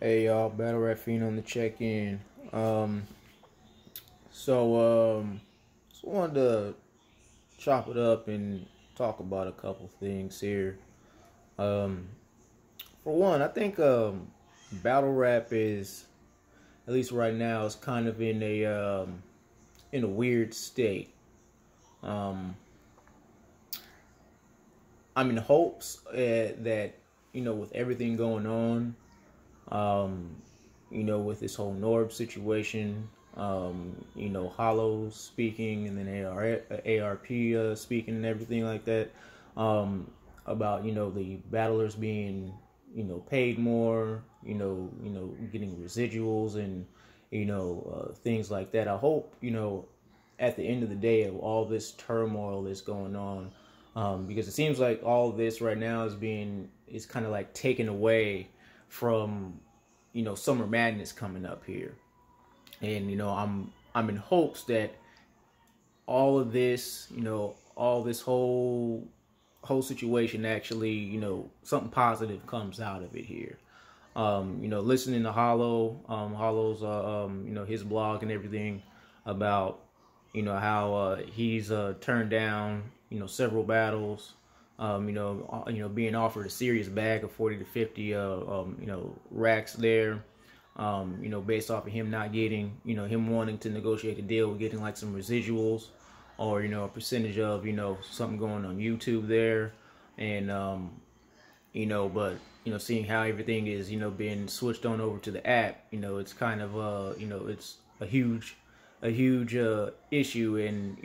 Hey y'all, Battle Rap Fiend on the check-in. So wanted to chop it up and talk about a couple things here. Um, for one, I think battle rap is, at least right now, is kind of in a weird state. Um, I'm in hopes that with everything going on, um, with this whole Norb situation, Hollow speaking, and then ARP speaking and everything like that, about, the battlers being, paid more, getting residuals and, things like that. I hope, at the end of the day of all this turmoil that's going on, because it seems like all this right now is kind of like taken away from Summer Madness coming up here, and I'm in hopes that all of this, all this whole situation actually, something positive comes out of it here. Listening to Hollow's his blog and everything about how he's turned down several battles, being offered a serious bag of 40 to 50 racks there, based off of him not getting, him wanting to negotiate a deal with getting like some residuals or a percentage of something going on YouTube there, and but seeing how everything is being switched on over to the app, it's kind of it's a huge issue, and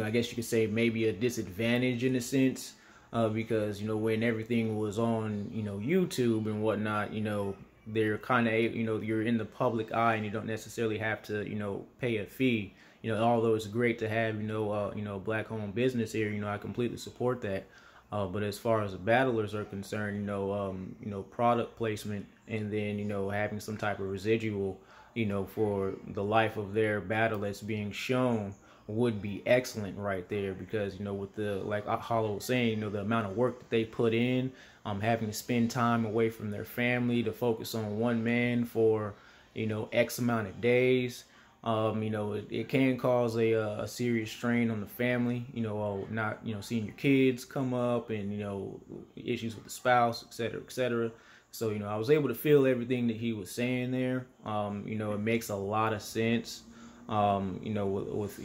I guess you could say maybe a disadvantage in a sense, because when everything was on YouTube and whatnot, they're kind of you're in the public eye and you don't necessarily have to pay a fee. Although it's great to have black-owned business here, I completely support that. But as far as the battlers are concerned, product placement and then having some type of residual, for the life of their battle that's being shown would be excellent right there, because with the, like Hollow was saying, the amount of work that they put in, having to spend time away from their family to focus on one man for X amount of days. It can cause a serious strain on the family, not seeing your kids come up, and issues with the spouse, etc., etc. So I was able to feel everything that he was saying there. It makes a lot of sense. With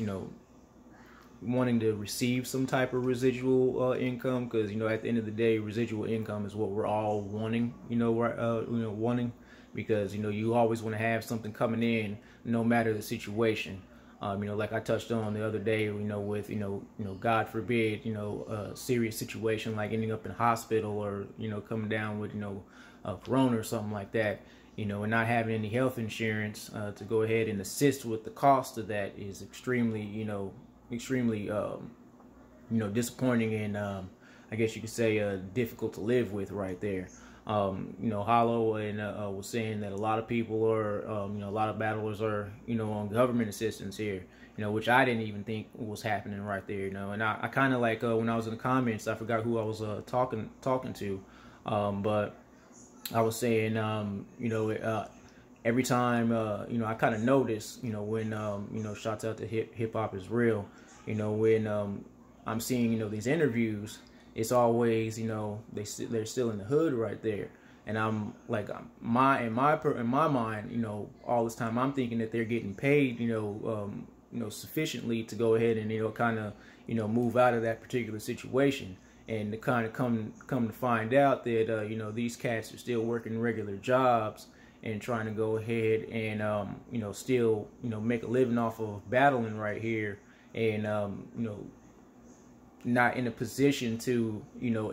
wanting to receive some type of residual income, because at the end of the day, residual income is what we're all wanting. Wanting, because you always want to have something coming in, no matter the situation. Like I touched on the other day, with God forbid, a serious situation like ending up in hospital, or coming down with corona or something like that. And not having any health insurance to go ahead and assist with the cost of that is extremely, extremely, disappointing, and I guess you could say difficult to live with right there. Hollow and was saying that a lot of people are, a lot of battlers are, on government assistance here, which I didn't even think was happening right there, and I kind of like, when I was in the comments, I forgot who I was talking to, but I was saying, every time, I kind of notice, when, shouts out to hip hop is real, when I'm seeing, these interviews, it's always, they're still in the hood right there, and I'm like, in my mind, all this time I'm thinking that they're getting paid, sufficiently to go ahead and kind of move out of that particular situation. And to kind of come to find out that these cats are still working regular jobs and trying to go ahead and still make a living off of battling right here, and not in a position to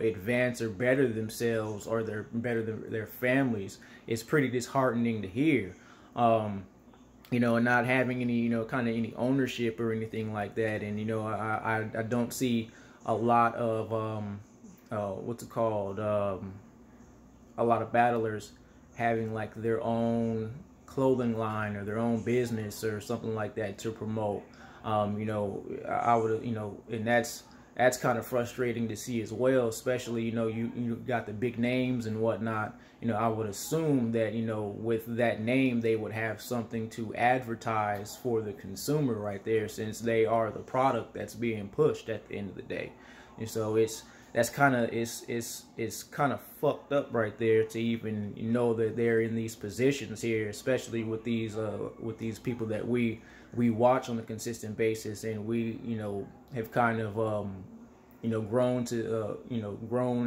advance or better themselves, or better their families. It's pretty disheartening to hear, and not having any kind of any ownership or anything like that. And I don't see a lot of what's it called, a lot of battlers having like their own clothing line or their own business or something like that to promote. I would, and that's kind of frustrating to see as well, especially, you know, you got the big names and whatnot. You know, I would assume that, you know, with that name, they would have something to advertise for the consumer right there, since they are the product that's being pushed at the end of the day. And so it's kind of fucked up right there to even know that they're in these positions here, especially with these people that we watch on a consistent basis, and we, you know, have kind of you know, grown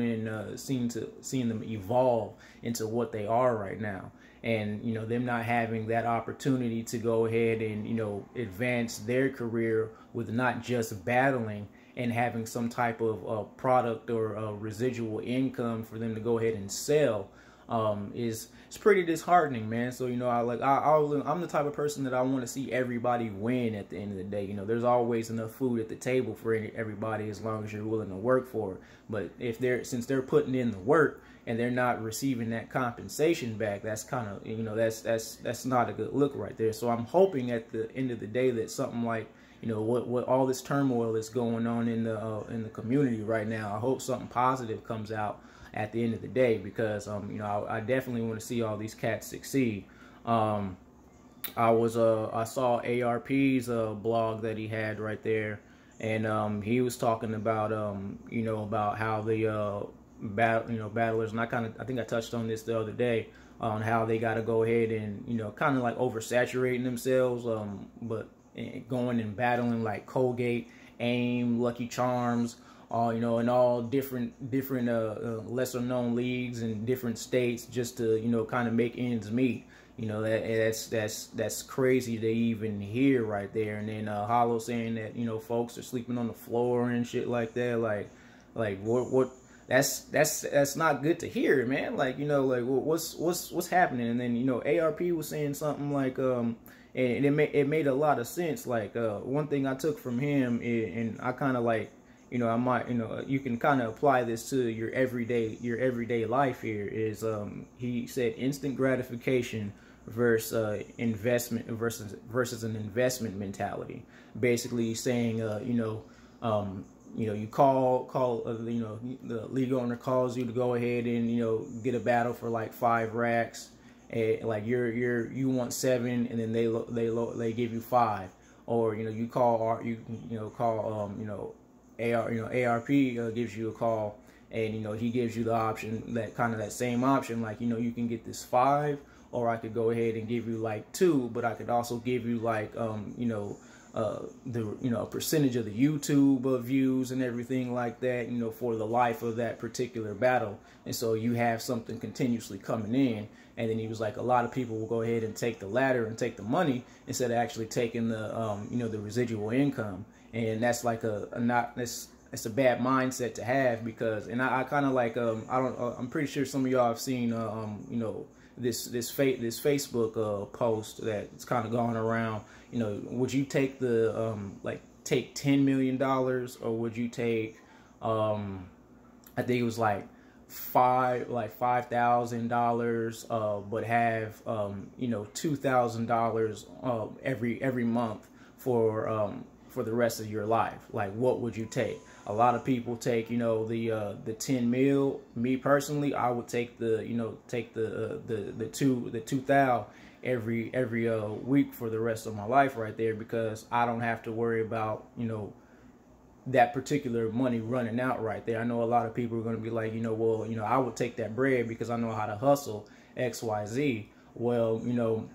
and seen them evolve into what they are right now. And, you know, them not having that opportunity to go ahead and, you know, advance their career with not just battling and having some type of product or residual income for them to go ahead and sell, it's pretty disheartening, man. So, you know, I'm the type of person that I want to see everybody win at the end of the day. You know, there's always enough food at the table for everybody as long as you're willing to work for it. But since they're putting in the work and they're not receiving that compensation back, that's kind of, you know, that's not a good look right there. So I'm hoping at the end of the day that something like, you know, what all this turmoil that's going on in the community right now, I hope something positive comes out at the end of the day, because you know, I definitely want to see all these cats succeed. I saw ARP's blog that he had right there, and he was talking about you know, about how the battlers, and I think I touched on this the other day, on how they got to go ahead and, you know, kind of like oversaturating themselves, but going and battling like Colgate, AIM, Lucky Charms, you know, in all different lesser known leagues in different states, just to, you know, kind of make ends meet. You know, that's crazy to even hear right there. And then Hollow saying that, you know, folks are sleeping on the floor and shit like that. Like what that's not good to hear, man. Like, you know, like what's happening? And then, you know, ARP was saying something like and it made a lot of sense. Like one thing I took from him, and I kind of like, you know, I might, you know, you can kind of apply this to your everyday life here, is he said instant gratification versus investment versus an investment mentality. Basically saying, you know, you call you know, the league owner calls you to go ahead and, you know, get a battle for like 5 racks, and like you want 7, and then they give you 5, or, you know, you call ARP gives you a call, and, you know, he gives you the option, that same option, like, you know, you can get this 5, or I could go ahead and give you like 2, but I could also give you like you know, a percentage of the YouTube views and everything like that, you know, for the life of that particular battle. And so you have something continuously coming in. And then he was like, a lot of people will go ahead and take the latter and take the money instead of actually taking the you know, the residual income. And that's like it's a bad mindset to have, because, and I kind of like I'm pretty sure some of y'all have seen you know, this Facebook post that's kind of gone around. You know, would you take the take $10 million, or would you take I think it was like $5,000 but have you know, $2,000 every month for the rest of your life? Like, what would you take? A lot of people take, you know, the 10 mil. Me personally, I would take the, you know, the 2,000 every week for the rest of my life right there, because I don't have to worry about, you know, that particular money running out right there. I know a lot of people are going to be like, you know, well, you know, I would take that bread because I know how to hustle XYZ. Well, you know,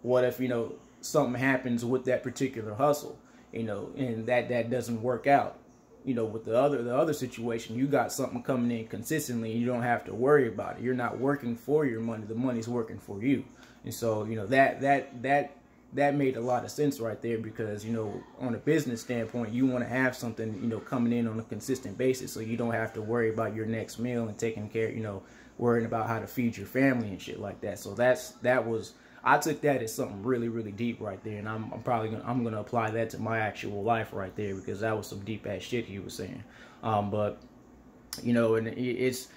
what if, you know, something happens with that particular hustle, you know, and that doesn't work out? You know, with the other situation, you got something coming in consistently, and you don't have to worry about it. You're not working for your money; the money's working for you. And so, you know, that made a lot of sense right there, because, you know, on a business standpoint, you want to have something, you know, coming in on a consistent basis, so you don't have to worry about your next meal and taking care, you know, worrying about how to feed your family and shit like that. So I took that as something really, really deep right there, and I'm gonna apply that to my actual life right there, because that was some deep ass shit he was saying. But, you know, and it's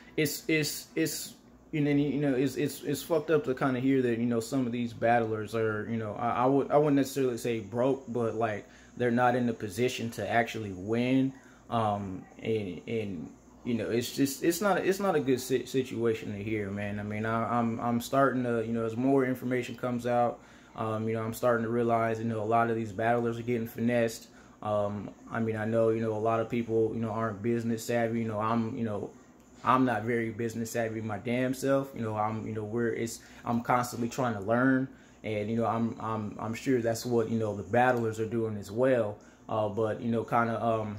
fucked up to kind of hear that, you know, some of these battlers are, you know, I wouldn't necessarily say broke, but like they're not in the position to actually win. And you know, it's not a good situation to hear, man. I mean, I'm starting to, you know, as more information comes out, you know, I'm starting to realize, you know, a lot of these battlers are getting finessed. I mean, I know, you know, a lot of people, you know, aren't business savvy. You know, I'm not very business savvy my damn self. You know, I'm constantly trying to learn, and you know, I'm sure that's what, you know, the battlers are doing as well. But you know, kind of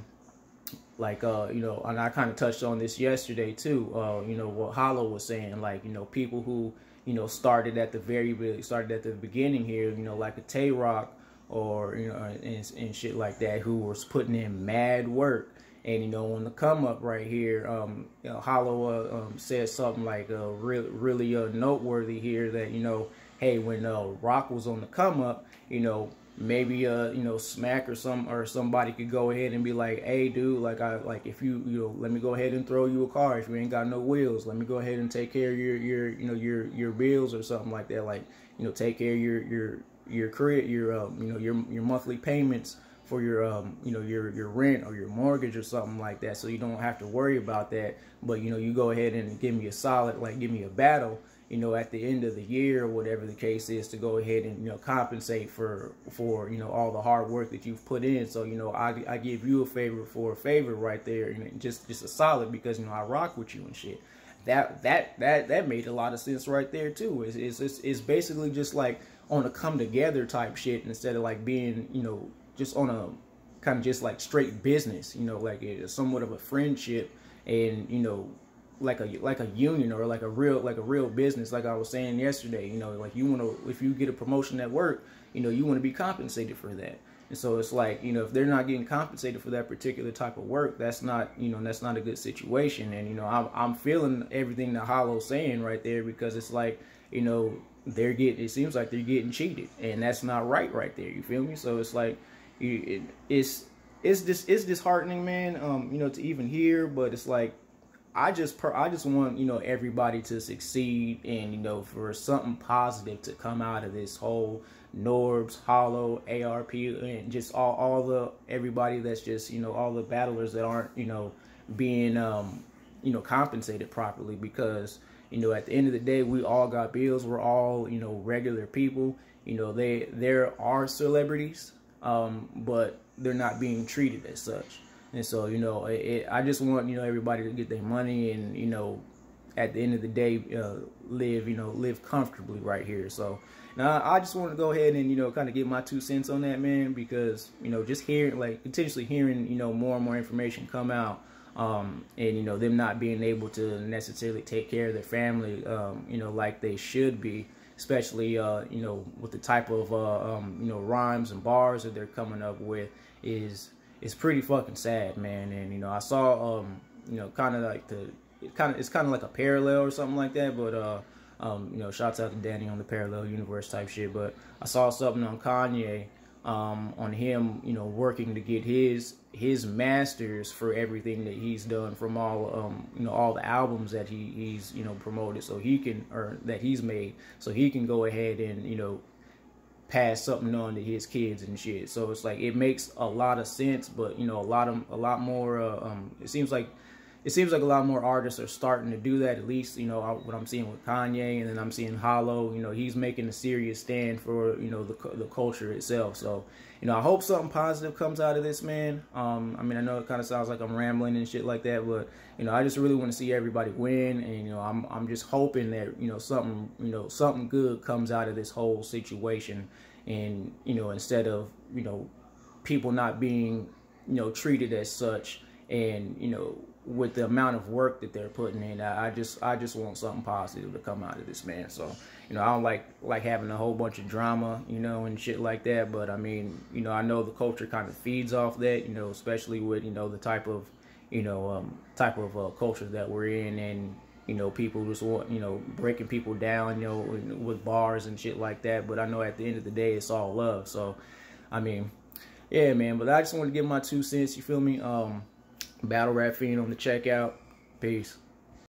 you know, and I kind of touched on this yesterday too. You know, what Hollow was saying, like, you know, people who, you know, started at the beginning here, you know, like a Tay Rock, or you know, and shit like that, who was putting in mad work. And you know, on the come up right here, you know, Hollow said something like really noteworthy here, that, you know, hey, when Rock was on the come up, you know, maybe you know, Smack or somebody could go ahead and be like, hey dude, like if you know, let me go ahead and throw you a car. If you ain't got no wheels, let me go ahead and take care of your you know, your bills or something like that. Like, you know, take care of your credit, you know, your monthly payments for your you know, your rent or your mortgage or something like that, so you don't have to worry about that. But you know, you go ahead and give me a solid, like, give me a battle, you know, at the end of the year or whatever the case is, to go ahead and, you know, compensate for you know, all the hard work that you've put in. So, you know, I give you a favor for a favor right there, and just a solid, because, you know, I rock with you and shit. That made a lot of sense right there too. It's basically just like on a come together type shit, instead of like being, you know, just on a kind of just like straight business, you know, like it's somewhat of a friendship, and you know, like a union, or like a real business. Like I was saying yesterday, you know, like, you want to, if you get a promotion at work, you know, you want to be compensated for that. And so it's like, you know, if they're not getting compensated for that particular type of work, that's not, you know, that's not a good situation. And you know, I'm feeling everything that Hollow's saying right there, because it's like, you know, it seems like they're getting cheated, and that's not right there. You feel me? So it's like, it's disheartening, man. You know, to even hear, but it's like, I just want, you know, everybody to succeed, and you know, for something positive to come out of this whole Norbs, Hollow, ARP, and just everybody that's just, you know, all the battlers that aren't, you know, being you know, compensated properly. Because you know, at the end of the day, we all got bills. We're all, you know, regular people. You know, there are celebrities, but they're not being treated as such. And so, you know, I just want, you know, everybody to get their money, and you know, at the end of the day, live comfortably right here. So now I just want to go ahead and, you know, kind of get my 2 cents on that, man, because, you know, just continuously hearing, you know, more and more information come out, and you know, them not being able to necessarily take care of their family, you know, like they should be, especially you know, with the type of you know, rhymes and bars that they're coming up with, is pretty fucking sad, man. And you know, I saw you know, kind of like it's kind of like a parallel or something like that, but you know, shouts out to Danny on the parallel universe type shit. But I saw something on Kanye, on him, you know, working to get his masters for everything that he's done from all you know, all the albums that he's you know, promoted, so he can, or that he's made, so he can go ahead and, you know, pass something on to his kids and shit. So it's like, it makes a lot of sense. But you know, a lot more it seems like a lot more artists are starting to do that. At least, you know, what I'm seeing with Kanye, and then I'm seeing Hollow, you know, he's making a serious stand for, you know, the culture itself. So, you know, I hope something positive comes out of this, man. I mean, I know it kind of sounds like I'm rambling and shit like that, but you know, I just really want to see everybody win. And you know, I'm just hoping that, you know, something good comes out of this whole situation. And you know, instead of, you know, people not being, you know, treated as such, and you know, with the amount of work that they're putting in, I just want something positive to come out of this, man. So, you know, I don't like having a whole bunch of drama, you know, and shit like that. But I mean, you know, I know the culture kind of feeds off that, you know, especially with, you know, the type of culture that we're in. And you know, people just want, you know, breaking people down, you know, with bars and shit like that. But I know at the end of the day, it's all love. So, I mean, yeah, man. But I just want to give my 2 cents. You feel me? Battle Rap Fiend on the checkout. Peace.